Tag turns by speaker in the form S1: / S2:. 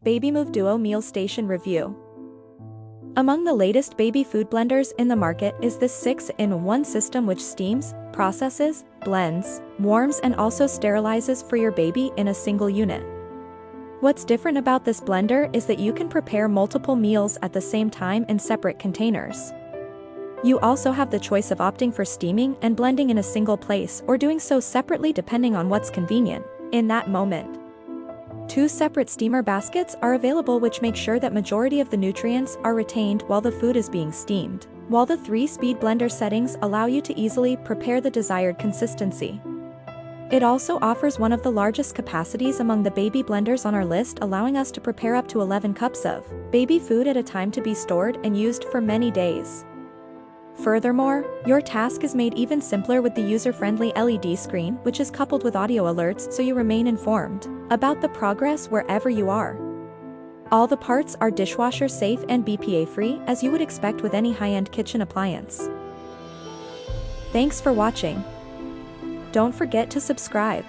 S1: Babymoov Duo Meal Station Review. Among the latest baby food blenders in the market is this 6-in-1 system which steams, processes, blends, warms and also sterilizes for your baby in a single unit. What's different about this blender is that you can prepare multiple meals at the same time in separate containers. You also have the choice of opting for steaming and blending in a single place or doing so separately depending on what's convenient in that moment. 2 separate steamer baskets are available which make sure that majority of the nutrients are retained while the food is being steamed, while the 3-speed blender settings allow you to easily prepare the desired consistency. It also offers one of the largest capacities among the baby blenders on our list, allowing us to prepare up to 11 cups of baby food at a time to be stored and used for many days. Furthermore, your task is made even simpler with the user-friendly LED screen, which is coupled with audio alerts so you remain informed about the progress wherever you are. All the parts are dishwasher safe and BPA-free, as you would expect with any high-end kitchen appliance. Thanks for watching. Don't forget to subscribe.